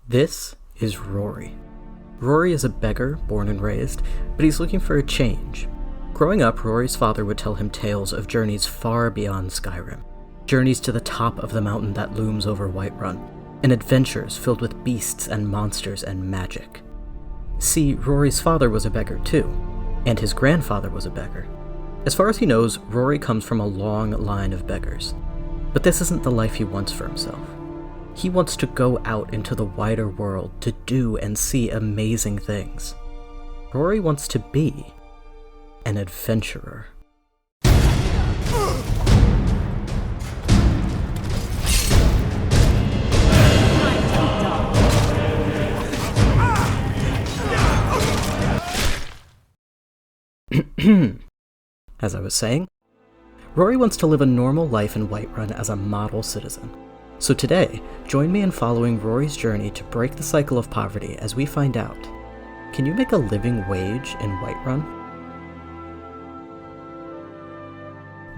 This is Rory. Rory is a beggar, born and raised, but he's looking for a change. Growing up, Rory's father would tell him tales of journeys far beyond Skyrim, journeys to the top of the mountain that looms over Whiterun, and adventures filled with beasts and monsters and magic. See, Rory's father was a beggar too, and his grandfather was a beggar. As far as he knows, Rory comes from a long line of beggars. But this isn't the life he wants for himself. He wants to go out into the wider world to do and see amazing things. Rory wants to be an adventurer. As I was saying, Rory wants to live a normal life in Whiterun as a model citizen. So today, join me in following Rory's journey to break the cycle of poverty as we find out, can you make a living wage in Whiterun?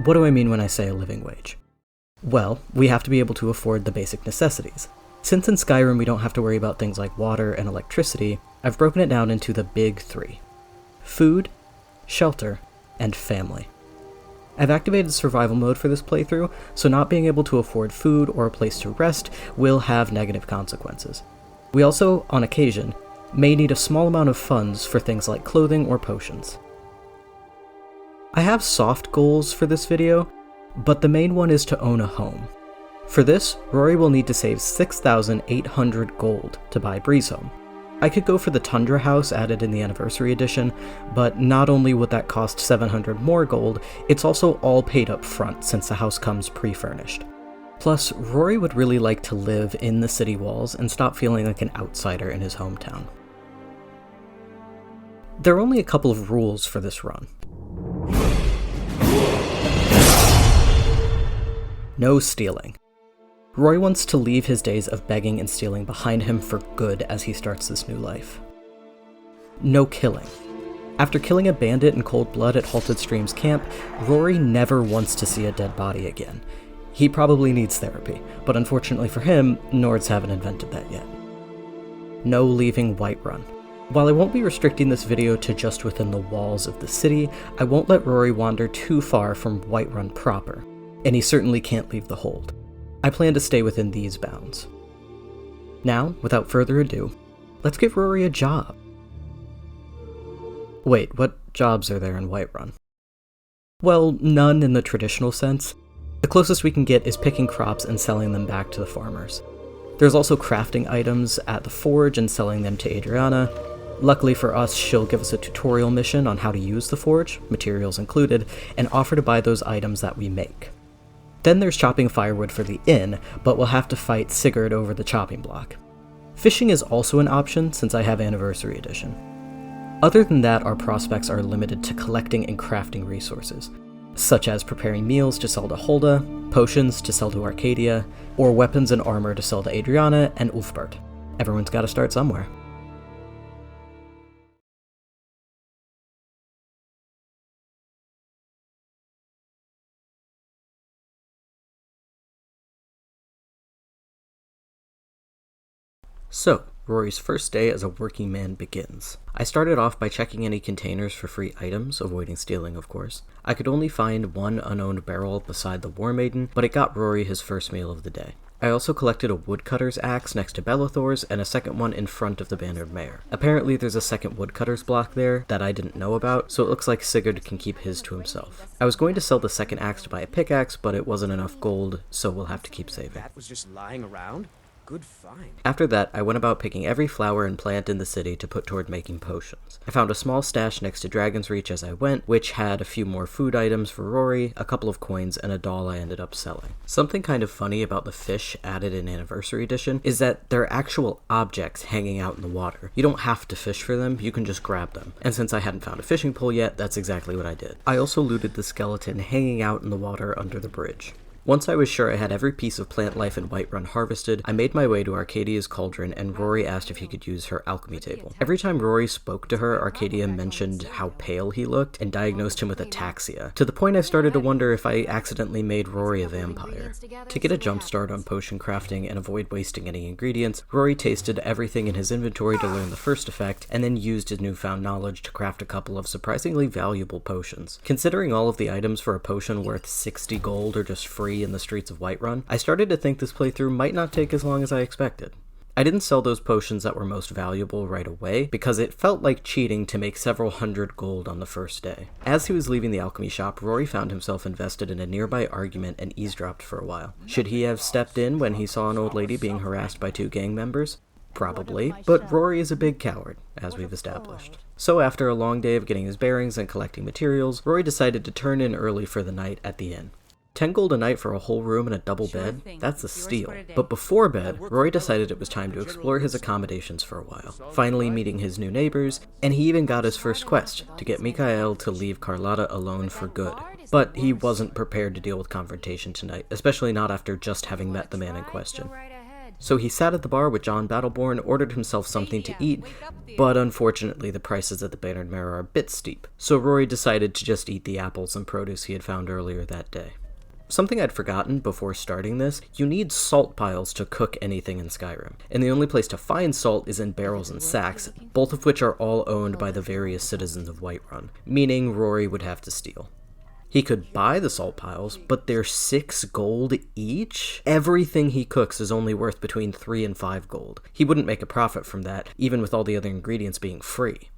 What do I mean when I say a living wage? Well, we have to be able to afford the basic necessities. Since in Skyrim we don't have to worry about things like water and electricity, I've broken it down into the big three: food, shelter, and family. I've activated survival mode for this playthrough, so not being able to afford food or a place to rest will have negative consequences. We also, on occasion, may need a small amount of funds for things like clothing or potions. I have soft goals for this video, but the main one is to own a home. For this, Rory will need to save 6,800 gold to buy Breeze Home. I could go for the Tundra house added in the Anniversary Edition, but not only would that cost 700 more gold, it's also all paid up front since the house comes pre-furnished. Plus, Rory would really like to live in the city walls and stop feeling like an outsider in his hometown. There are only a couple of rules for this run. No stealing. Rory wants to leave his days of begging and stealing behind him for good as he starts this new life. No killing. After killing a bandit in cold blood at Halted Stream's camp, Rory never wants to see a dead body again. He probably needs therapy, but unfortunately for him, Nords haven't invented that yet. No leaving Whiterun. While I won't be restricting this video to just within the walls of the city, I won't let Rory wander too far from Whiterun proper, and he certainly can't leave the hold. I plan to stay within these bounds. Now, without further ado, let's give Rory a job. Wait, what jobs are there in Whiterun? Well, none in the traditional sense. The closest we can get is picking crops and selling them back to the farmers. There's also crafting items at the forge and selling them to Adriana. Luckily for us, she'll give us a tutorial mission on how to use the forge, materials included, and offer to buy those items that we make. Then there's chopping firewood for the inn, but we'll have to fight Sigurd over the chopping block. Fishing is also an option since I have Anniversary Edition. Other than that, our prospects are limited to collecting and crafting resources, such as preparing meals to sell to Hulda, potions to sell to Arcadia, or weapons and armor to sell to Adriana and Ulfbert. Everyone's gotta start somewhere. So, Rory's first day as a working man begins. I started off by checking any containers for free items, avoiding stealing of course. I could only find one unowned barrel beside the War Maiden, but it got Rory his first meal of the day. I also collected a woodcutter's axe next to Belethor's and a second one in front of the Bannered Mare. Apparently there's a second woodcutter's block there that I didn't know about, so it looks like Sigurd can keep his to himself. I was going to sell the second axe to buy a pickaxe, but it wasn't enough gold, so we'll have to keep saving. That was just lying around? Good find. After that, I went about picking every flower and plant in the city to put toward making potions. I found a small stash next to Dragon's Reach as I went, which had a few more food items for Rory, a couple of coins, and a doll I ended up selling. Something kind of funny about the fish added in Anniversary Edition is that they're actual objects hanging out in the water. You don't have to fish for them, you can just grab them. And since I hadn't found a fishing pole yet, that's exactly what I did. I also looted the skeleton hanging out in the water under the bridge. Once I was sure I had every piece of plant life in Whiterun harvested, I made my way to Arcadia's cauldron, and Rory asked if he could use her alchemy table. Every time Rory spoke to her, Arcadia mentioned how pale he looked and diagnosed him with ataxia, to the point I started to wonder if I accidentally made Rory a vampire. To get a jump start on potion crafting and avoid wasting any ingredients, Rory tasted everything in his inventory to learn the first effect, and then used his newfound knowledge to craft a couple of surprisingly valuable potions. Considering all of the items for a potion worth 60 gold are just free in the streets of Whiterun, I started to think this playthrough might not take as long as I expected. I didn't sell those potions that were most valuable right away, because it felt like cheating to make several hundred gold on the first day. As he was leaving the alchemy shop, Rory found himself invested in a nearby argument and eavesdropped for a while. Should he have stepped in when he saw an old lady being harassed by 2 gang members? Probably, but Rory is a big coward, as we've established. So after a long day of getting his bearings and collecting materials, Rory decided to turn in early for the night at the inn. 10 gold a night for a whole room and a double bed? That's a steal. But before bed, Rory decided it was time to explore his accommodations for a while, finally meeting his new neighbors, and he even got his first quest, to get Mikael to leave Carlotta alone for good. But he wasn't prepared to deal with confrontation tonight, especially not after just having met the man in question. So he sat at the bar with John Battleborn, ordered himself something to eat, but unfortunately the prices at the Bannered Mare are a bit steep, so Rory decided to just eat the apples and produce he had found earlier that day. Something I'd forgotten before starting this, you need salt piles to cook anything in Skyrim, and the only place to find salt is in barrels and sacks, both of which are all owned by the various citizens of Whiterun, meaning Rory would have to steal. He could buy the salt piles, but they're 6 gold each? Everything he cooks is only worth between 3 and 5 gold. He wouldn't make a profit from that, even with all the other ingredients being free.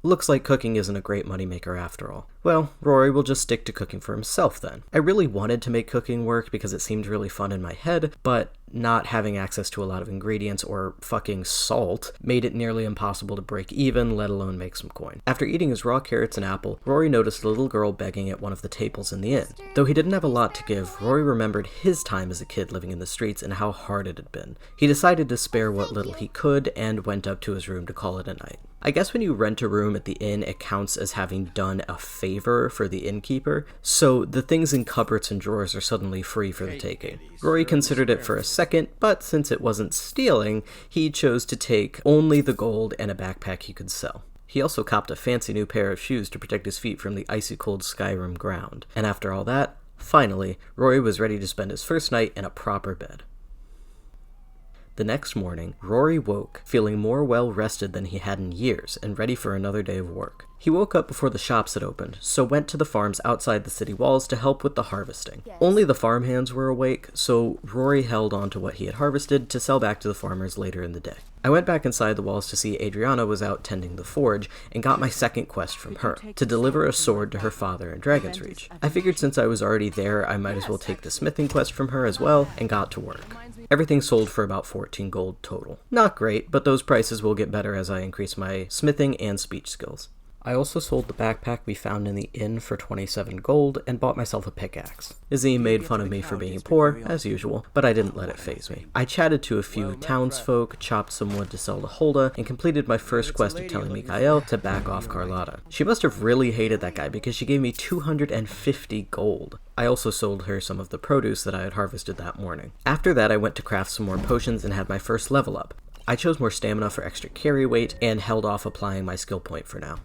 Looks like cooking isn't a great moneymaker after all. Well, Rory will just stick to cooking for himself then. I really wanted to make cooking work because it seemed really fun in my head, but not having access to a lot of ingredients or fucking salt made it nearly impossible to break even, let alone make some coin. After eating his raw carrots and apple, Rory noticed a little girl begging at one of the tables in the inn. Though he didn't have a lot to give, Rory remembered his time as a kid living in the streets and how hard it had been. He decided to spare what little he could and went up to his room to call it a night. I guess when you rent a room at the inn, it counts as having done a favor for the innkeeper, so the things in cupboards and drawers are suddenly free for the taking. Rory considered it for a second, but since it wasn't stealing, he chose to take only the gold and a backpack he could sell. He also copped a fancy new pair of shoes to protect his feet from the icy cold Skyrim ground. And after all that, finally, Rory was ready to spend his first night in a proper bed. The next morning, Rory woke, feeling more well-rested than he had in years, and ready for another day of work. He woke up before the shops had opened, so went to the farms outside the city walls to help with the harvesting. Only the farmhands were awake, so Rory held on to what he had harvested to sell back to the farmers later in the day. I went back inside the walls to see Adriana was out tending the forge, and got my second quest from her, to deliver a sword to her father in Dragon's Reach. I figured since I was already there, I might as well take the smithing quest from her as well, and got to work. Everything sold for about 14 gold total. Not great, but those prices will get better as I increase my smithing and speech skills. I also sold the backpack we found in the inn for 27 gold and bought myself a pickaxe. Azim made fun of me for being poor, as usual, but I didn't let it faze me. I chatted to a few townsfolk, chopped some wood to sell to Hulda, and completed my first quest of telling Mikael to back off Carlotta. She must have really hated that guy because she gave me 250 gold. I also sold her some of the produce that I had harvested that morning. After that, I went to craft some more potions and had my first level up. I chose more stamina for extra carry weight and held off applying my skill point for now.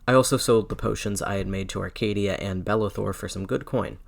I also sold the potions I had made to Arcadia and Belethor for some good coin.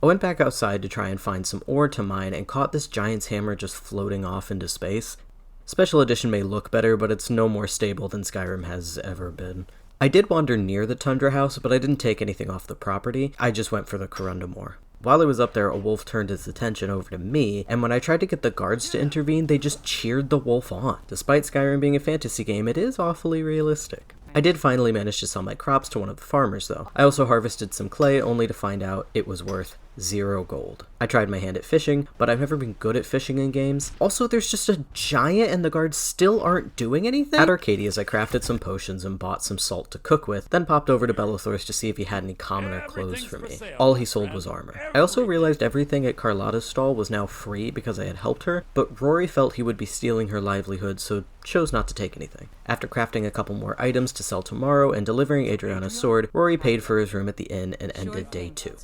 I went back outside to try and find some ore to mine and caught this giant's hammer just floating off into space. Special Edition may look better, but it's no more stable than Skyrim has ever been. I did wander near the Tundra House, but I didn't take anything off the property. I just went for the Corundamore. While I was up there, a wolf turned its attention over to me, and when I tried to get the guards to intervene, they just cheered the wolf on. Despite Skyrim being a fantasy game, it is awfully realistic. I did finally manage to sell my crops to one of the farmers, though. I also harvested some clay, only to find out it was worth 0 gold. I tried my hand at fishing, but I've never been good at fishing in games. Also, there's just a giant and the guards still aren't doing anything? At Arcadia's, I crafted some potions and bought some salt to cook with, then popped over to Belethor's to see if he had any commoner clothes for me. All he sold was armor. I also realized everything at Carlotta's stall was now free because I had helped her, but Rory felt he would be stealing her livelihood, so chose not to take anything. After crafting a couple more items to sell tomorrow and delivering Adriana's sword, Rory paid for his room at the inn and ended day 2.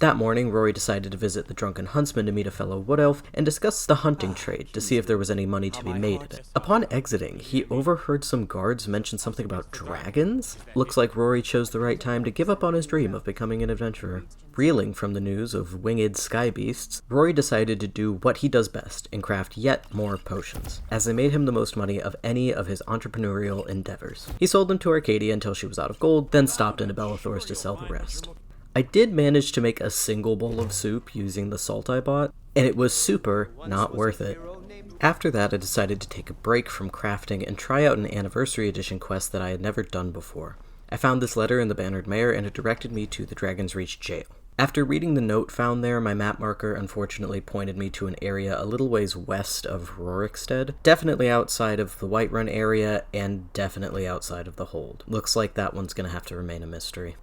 That morning, Rory decided to visit the Drunken Huntsman to meet a fellow wood elf and discuss the hunting trade to see if there was any money to be made in it. Upon exiting, he overheard some guards mention something about dragons? Looks like Rory chose the right time to give up on his dream of becoming an adventurer. Reeling from the news of winged sky beasts, Rory decided to do what he does best and craft yet more potions, as they made him the most money of any of his entrepreneurial endeavors. He sold them to Arcadia until she was out of gold, then stopped into Belethor's to sell the rest. I did manage to make a single bowl of soup using the salt I bought, and it was super not worth it. After that, I decided to take a break from crafting and try out an Anniversary Edition quest that I had never done before. I found this letter in the Bannered Mare, and it directed me to the Dragon's Reach jail. After reading the note found there, my map marker unfortunately pointed me to an area a little ways west of Rorikstead, definitely outside of the Whiterun area, and definitely outside of the Hold. Looks like that one's gonna have to remain a mystery.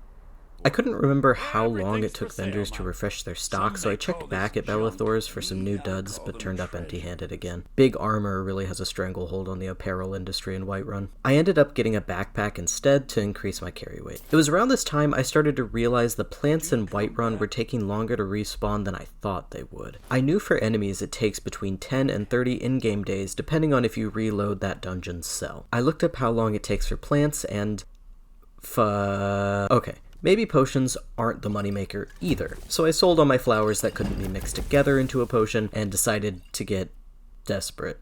I couldn't remember how long it took vendors to refresh their stock, so I checked back at Belethor's for some new duds, but turned up empty-handed again. Big Armor really has a stranglehold on the apparel industry in Whiterun. I ended up getting a backpack instead to increase my carry weight. It was around this time I started to realize the plants in Whiterun were taking longer to respawn than I thought they would. I knew for enemies it takes between 10 and 30 in-game days, depending on if you reload that dungeon's cell. I looked up how long it takes for plants, and okay. Maybe potions aren't the moneymaker either, so I sold all my flowers that couldn't be mixed together into a potion and decided to get desperate.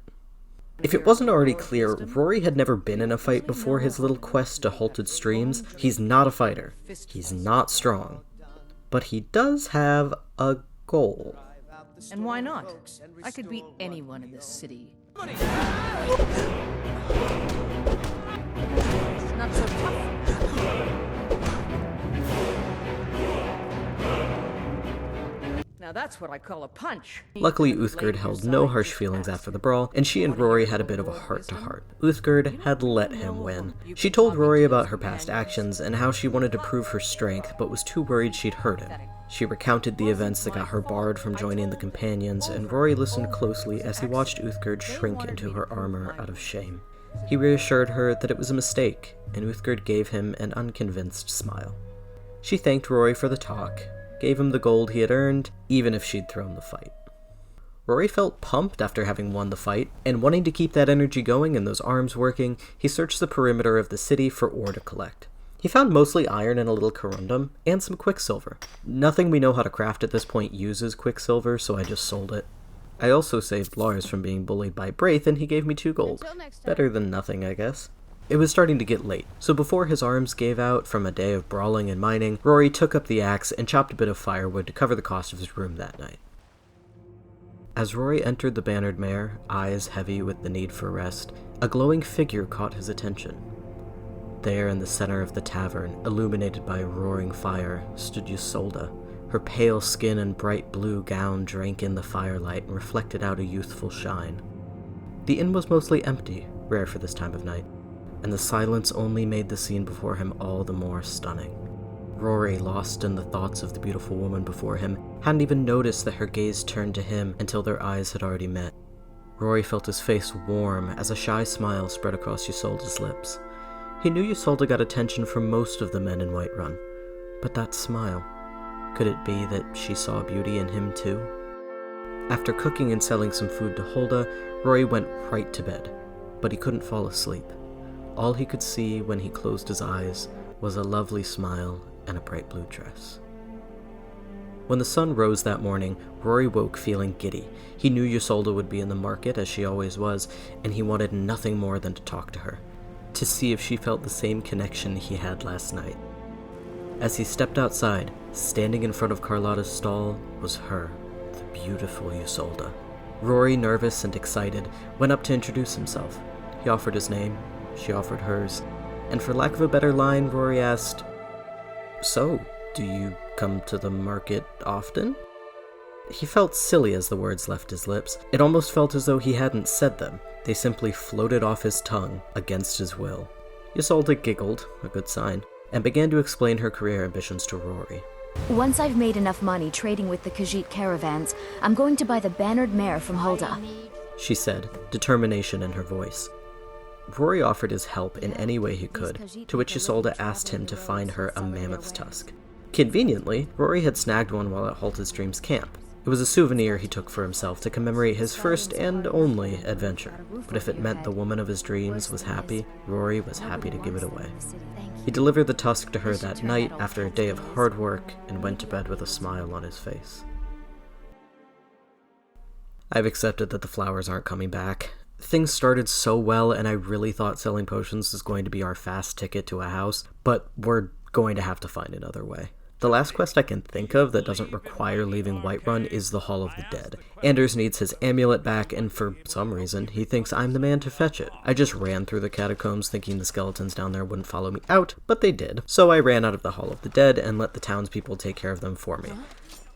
If it wasn't already clear, Rory had never been in a fight before his little quest to Halted Streams. He's not a fighter. He's not strong. But he does have a goal. And why not? I could beat anyone in this city. It's not so tough. Now that's what I call a punch. Luckily, Uthgerd held no harsh feelings after the brawl, and she and Rory had a bit of a heart-to-heart. Uthgerd had let him win. She told Rory about her past actions and how she wanted to prove her strength, but was too worried she'd hurt him. She recounted the events that got her barred from joining the companions, and Rory listened closely as he watched Uthgerd shrink into her armor out of shame. He reassured her that it was a mistake, and Uthgerd gave him an unconvinced smile. She thanked Rory for the talk, gave him the gold he had earned, even if she'd thrown the fight. Rory felt pumped after having won the fight, and wanting to keep that energy going and those arms working, he searched the perimeter of the city for ore to collect. He found mostly iron and a little corundum, and some quicksilver. Nothing we know how to craft at this point uses quicksilver, so I just sold it. I also saved Lars from being bullied by Braith, and he gave me 2 gold. Better than nothing, I guess. It was starting to get late, so before his arms gave out from a day of brawling and mining, Rory took up the axe and chopped a bit of firewood to cover the cost of his room that night. As Rory entered the Bannered Mare, eyes heavy with the need for rest, a glowing figure caught his attention. There in the center of the tavern, illuminated by a roaring fire, stood Ysolda. Her pale skin and bright blue gown drank in the firelight and reflected out a youthful shine. The inn was mostly empty, rare for this time of night, and the silence only made the scene before him all the more stunning. Rory, lost in the thoughts of the beautiful woman before him, hadn't even noticed that her gaze turned to him until their eyes had already met. Rory felt his face warm as a shy smile spread across Ysolda's lips. He knew Ysolda got attention from most of the men in Whiterun, but that smile, could it be that she saw beauty in him too? After cooking and selling some food to Hulda, Rory went right to bed, but he couldn't fall asleep. All he could see when he closed his eyes was a lovely smile and a bright blue dress. When the sun rose that morning, Rory woke feeling giddy. He knew Ysolda would be in the market, as she always was, and he wanted nothing more than to talk to her, to see if she felt the same connection he had last night. As he stepped outside, standing in front of Carlotta's stall was her, the beautiful Ysolda. Rory, nervous and excited, went up to introduce himself. He offered his name, she offered hers, and for lack of a better line, Rory asked, "So, do you come to the market often?" He felt silly as the words left his lips. It almost felt as though he hadn't said them. They simply floated off his tongue against his will. Ysolda giggled, a good sign, and began to explain her career ambitions to Rory. Once I've made enough money trading with the Khajiit caravans, I'm going to buy the Bannered Mare from Hulda, she said, determination in her voice. Rory offered his help in any way he could, to which Ysolda asked him to find her a mammoth's tusk. Conveniently, Rory had snagged one while at Halted Stream's camp. It was a souvenir he took for himself to commemorate his first and only adventure, but if it meant the woman of his dreams was happy, Rory was happy to give it away. He delivered the tusk to her that night after a day of hard work and went to bed with a smile on his face. I've accepted that the flowers aren't coming back. Things started so well and I really thought selling potions was going to be our fast ticket to a house, but we're going to have to find another way. The last quest I can think of that doesn't require leaving Whiterun is the Hall of the Dead. Anders needs his amulet back, and for some reason, he thinks I'm the man to fetch it. I just ran through the catacombs thinking the skeletons down there wouldn't follow me out, but they did. So I ran out of the Hall of the Dead and let the townspeople take care of them for me.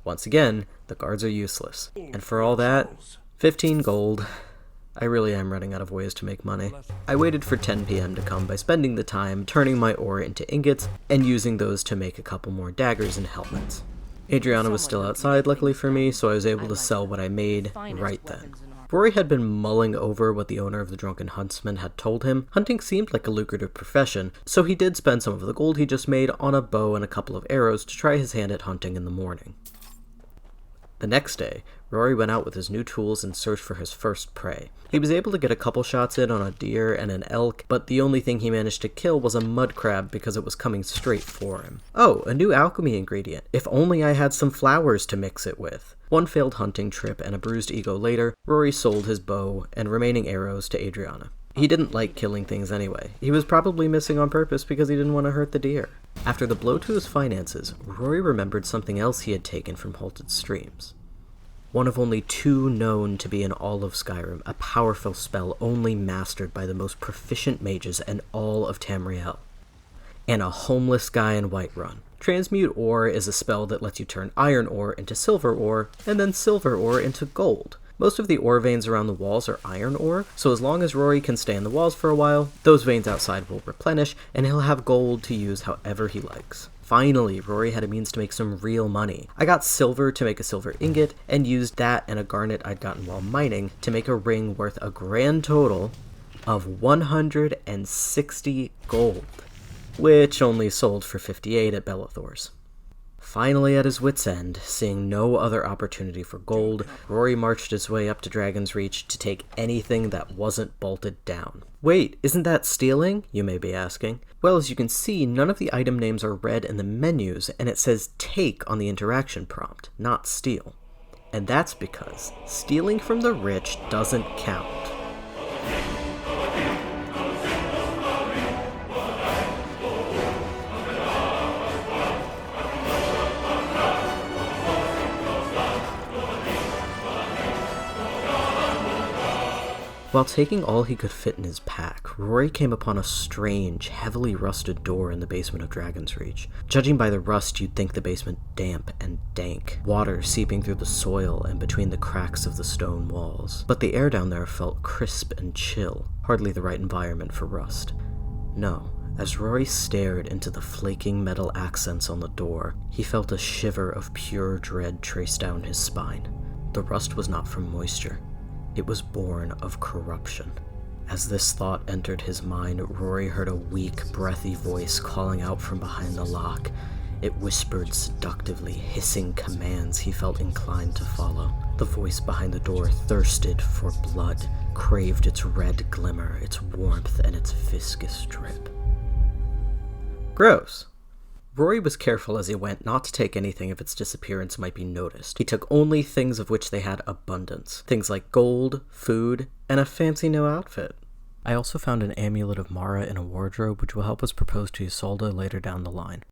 Once again, the guards are useless. And for all that, 15 gold. I really am running out of ways to make money. I waited for 10 PM to come by spending the time turning my ore into ingots and using those to make a couple more daggers and helmets. Adriana was still outside, luckily for me, so I was able to sell what I made right then. Rory had been mulling over what the owner of the Drunken Huntsman had told him. Hunting seemed like a lucrative profession, so he did spend some of the gold he just made on a bow and a couple of arrows to try his hand at hunting in the morning. The next day, Rory went out with his new tools and searched for his first prey. He was able to get a couple shots in on a deer and an elk, but the only thing he managed to kill was a mud crab because it was coming straight for him. Oh, a new alchemy ingredient. If only I had some flowers to mix it with. One failed hunting trip and a bruised ego later, Rory sold his bow and remaining arrows to Adriana. He didn't like killing things anyway. He was probably missing on purpose because he didn't want to hurt the deer. After the blow to his finances, Rory remembered something else he had taken from Halted Streams. One of only 2 known to be in all of Skyrim, a powerful spell only mastered by the most proficient mages in all of Tamriel. And a homeless guy in Whiterun. Transmute Ore is a spell that lets you turn iron ore into silver ore, and then silver ore into gold. Most of the ore veins around the walls are iron ore, so as long as Rory can stay in the walls for a while, those veins outside will replenish, and he'll have gold to use however he likes. Finally, Rory had a means to make some real money. I got silver to make a silver ingot, and used that and a garnet I'd gotten while mining to make a ring worth a grand total of 160 gold, which only sold for 58 at Bellathor's. Finally at his wit's end, seeing no other opportunity for gold, Rory marched his way up to Dragon's Reach to take anything that wasn't bolted down. Wait, isn't that stealing? You may be asking. Well, as you can see, none of the item names are read in the menus, and it says take on the interaction prompt, not steal. And that's because stealing from the rich doesn't count. While taking all he could fit in his pack, Rory came upon a strange, heavily rusted door in the basement of Dragon's Reach. Judging by the rust, you'd think the basement damp and dank, water seeping through the soil and between the cracks of the stone walls. But the air down there felt crisp and chill, hardly the right environment for rust. No. As Rory stared into the flaking metal accents on the door, he felt a shiver of pure dread trace down his spine. The rust was not from moisture. It was born of corruption. As this thought entered his mind, Rory heard a weak, breathy voice calling out from behind the lock. It whispered seductively, hissing commands he felt inclined to follow. The voice behind the door thirsted for blood, craved its red glimmer, its warmth, and its viscous drip. Gross. Rory was careful as he went not to take anything if its disappearance might be noticed. He took only things of which they had abundance. Things like gold, food, and a fancy new outfit. I also found an amulet of Mara in a wardrobe which will help us propose to Isolde later down the line.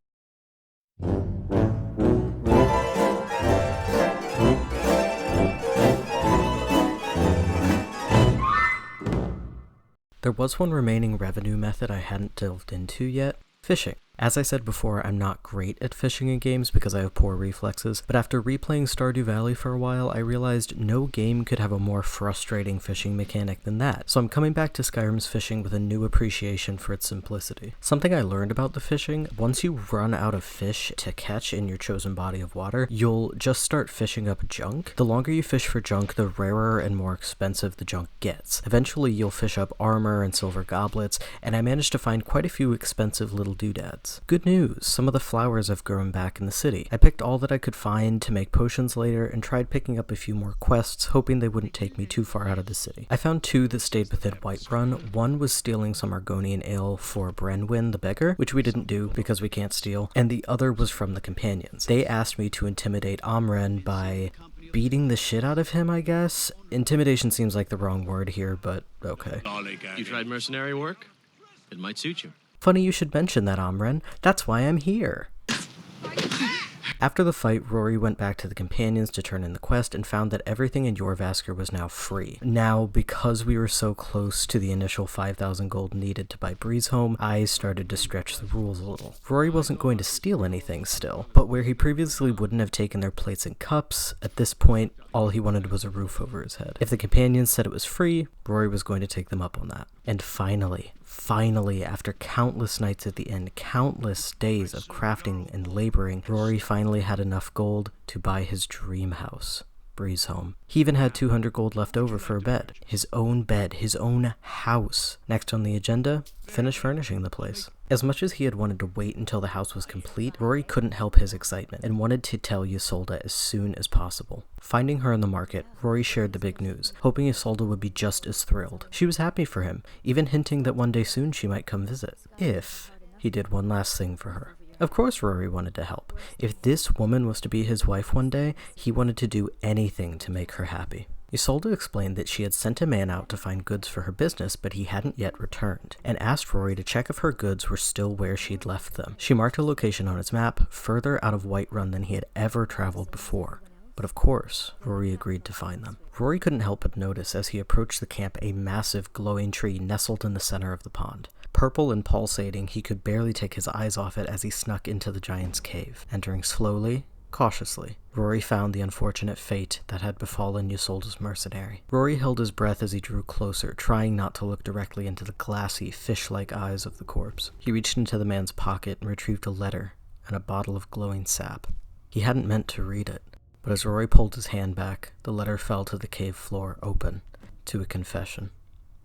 There was one remaining revenue method I hadn't delved into yet. Fishing. As I said before, I'm not great at fishing in games because I have poor reflexes, but after replaying Stardew Valley for a while, I realized no game could have a more frustrating fishing mechanic than that, so I'm coming back to Skyrim's fishing with a new appreciation for its simplicity. Something I learned about the fishing, once you run out of fish to catch in your chosen body of water, you'll just start fishing up junk. The longer you fish for junk, the rarer and more expensive the junk gets. Eventually, you'll fish up armor and silver goblets, and I managed to find quite a few expensive little doodads. beds. Good news, some of the flowers have grown back in the city. I picked all that I could find to make potions later and tried picking up a few more quests, hoping they wouldn't take me too far out of the city. I found 2 that stayed within Whiterun. One was stealing some Argonian ale for Brenwyn the beggar, which we didn't do because we can't steal, and the other was from the companions. They asked me to intimidate Amren by beating the shit out of him, I guess. Intimidation seems like the wrong word here, but okay. You tried mercenary work? It might suit you. Funny you should mention that, Amren. That's why I'm here. After the fight, Rory went back to the companions to turn in the quest and found that everything in Jorrvaskr was now free. Now, because we were so close to the initial 5,000 gold needed to buy Breezehome, I started to stretch the rules a little. Rory wasn't going to steal anything still, but where he previously wouldn't have taken their plates and cups, at this point, all he wanted was a roof over his head. If the companions said it was free, Rory was going to take them up on that. And finally, after countless nights at the inn, countless days of crafting and laboring, Rory finally had enough gold to buy his dream house, Breezehome. He even had 200 gold left over for a bed. His own bed, his own house. Next on the agenda, finish furnishing the place. As much as he had wanted to wait until the house was complete, Rory couldn't help his excitement and wanted to tell Ysolda as soon as possible. Finding her in the market, Rory shared the big news, hoping Ysolda would be just as thrilled. She was happy for him, even hinting that one day soon she might come visit, if he did one last thing for her. Of course Rory wanted to help. If this woman was to be his wife one day, he wanted to do anything to make her happy. Ysolda explained that she had sent a man out to find goods for her business, but he hadn't yet returned, and asked Rory to check if her goods were still where she'd left them. She marked a location on his map, further out of Whiterun than he had ever traveled before. But of course, Rory agreed to find them. Rory couldn't help but notice as he approached the camp a massive glowing tree nestled in the center of the pond. Purple and pulsating, he could barely take his eyes off it as he snuck into the giant's cave. Entering slowly, cautiously, Rory found the unfortunate fate that had befallen Ysolda's mercenary. Rory held his breath as he drew closer, trying not to look directly into the glassy, fish-like eyes of the corpse. He reached into the man's pocket and retrieved a letter and a bottle of glowing sap. He hadn't meant to read it, but as Rory pulled his hand back, the letter fell to the cave floor, open to a confession.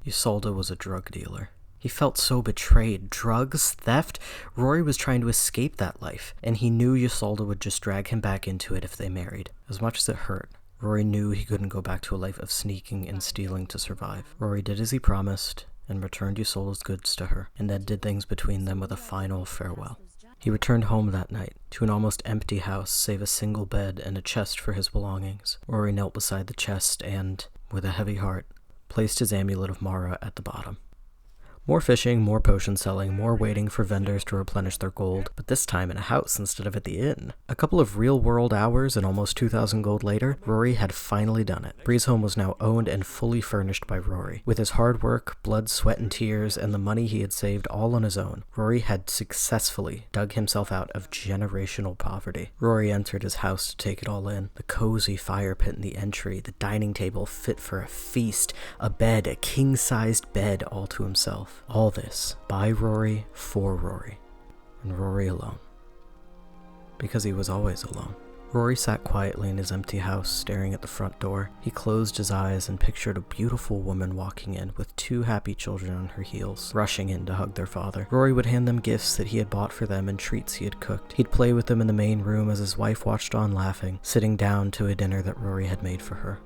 Ysolda was a drug dealer. He felt so betrayed. Drugs? Theft? Rory was trying to escape that life, and he knew Ysolda would just drag him back into it if they married. As much as it hurt, Rory knew he couldn't go back to a life of sneaking and stealing to survive. Rory did as he promised, and returned Ysolda's goods to her, and then did things between them with a final farewell. He returned home that night, to an almost empty house save a single bed and a chest for his belongings. Rory knelt beside the chest and, with a heavy heart, placed his amulet of Mara at the bottom. More fishing, more potion selling, more waiting for vendors to replenish their gold, but this time in a house instead of at the inn. A couple of real-world hours and almost 2,000 gold later, Rory had finally done it. Breezehome was now owned and fully furnished by Rory. With his hard work, blood, sweat, and tears, and the money he had saved all on his own, Rory had successfully dug himself out of generational poverty. Rory entered his house to take it all in. The cozy fire pit in the entry, the dining table fit for a feast, a bed, a king-sized bed all to himself. All this by Rory, for Rory, and Rory alone. Because he was always alone. Rory sat quietly in his empty house, staring at the front door. He closed his eyes and pictured a beautiful woman walking in with 2 happy children on her heels, rushing in to hug their father. Rory would hand them gifts that he had bought for them and treats he had cooked. He'd play with them in the main room as his wife watched on laughing, sitting down to a dinner that Rory had made for her.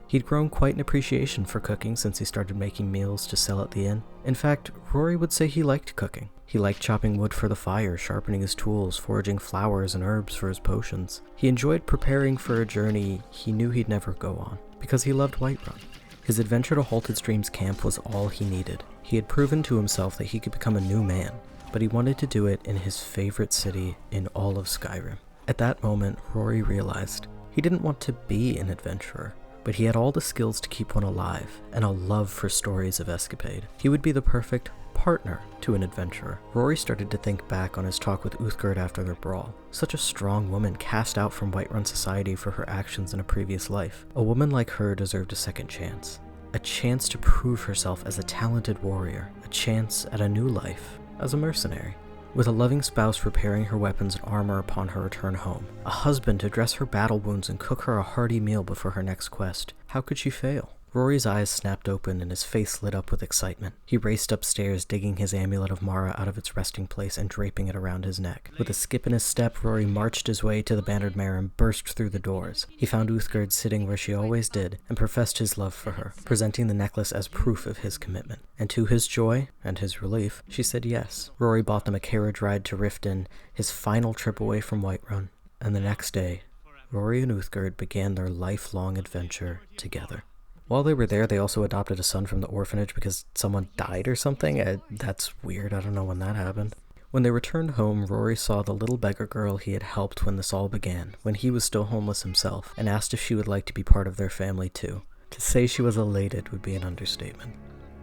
He'd grown quite an appreciation for cooking since he started making meals to sell at the inn. In fact, Rory would say he liked cooking. He liked chopping wood for the fire, sharpening his tools, foraging flowers and herbs for his potions. He enjoyed preparing for a journey he knew he'd never go on, because he loved Whiterun. His adventure to Halted Streams camp was all he needed. He had proven to himself that he could become a new man, but he wanted to do it in his favorite city in all of Skyrim. At that moment, Rory realized he didn't want to be an adventurer, but he had all the skills to keep one alive, and a love for stories of escapade. He would be the perfect partner to an adventurer. Rory started to think back on his talk with Uthgerd after their brawl. Such a strong woman cast out from Whiterun society for her actions in a previous life. A woman like her deserved a second chance. A chance to prove herself as a talented warrior. A chance at a new life as a mercenary. With a loving spouse repairing her weapons and armor upon her return home, a husband to dress her battle wounds and cook her a hearty meal before her next quest, how could she fail? Rory's eyes snapped open and his face lit up with excitement. He raced upstairs, digging his amulet of Mara out of its resting place and draping it around his neck. With a skip in his step, Rory marched his way to the Bannered Mare and burst through the doors. He found Uthgerd sitting where she always did and professed his love for her, presenting the necklace as proof of his commitment. And to his joy, and his relief, she said yes. Rory bought them a carriage ride to Riften, his final trip away from Whiterun, and the next day, Rory and Uthgerd began their lifelong adventure together. While they were there, they also adopted a son from the orphanage because someone died or something. That's weird. I don't know when that happened. When they returned home, Rory saw the little beggar girl he had helped when this all began, when he was still homeless himself, and asked if she would like to be part of their family too. To say she was elated would be an understatement.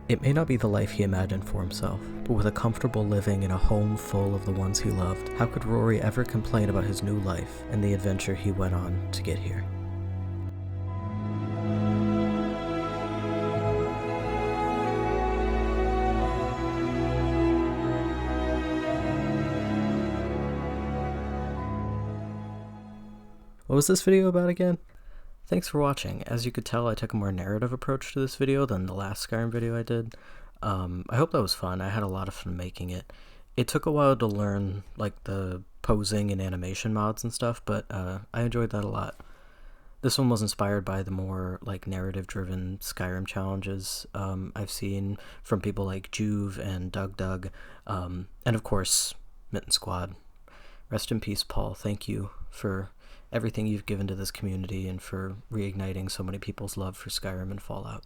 It may not be the life he imagined for himself, but with a comfortable living in a home full of the ones he loved, how could Rory ever complain about his new life and the adventure he went on to get here? What was this video about again? Thanks for watching. As you could tell, I took a more narrative approach to this video than the last Skyrim video I did. I hope that was fun. I had a lot of fun making it. It took a while to learn like the posing and animation mods and stuff, but I enjoyed that a lot. This one was inspired by the more like narrative-driven Skyrim challenges I've seen from people like Juve and Doug, and of course, Mitten Squad. Rest in peace, Paul. Thank you for everything you've given to this community and for reigniting so many people's love for Skyrim and Fallout.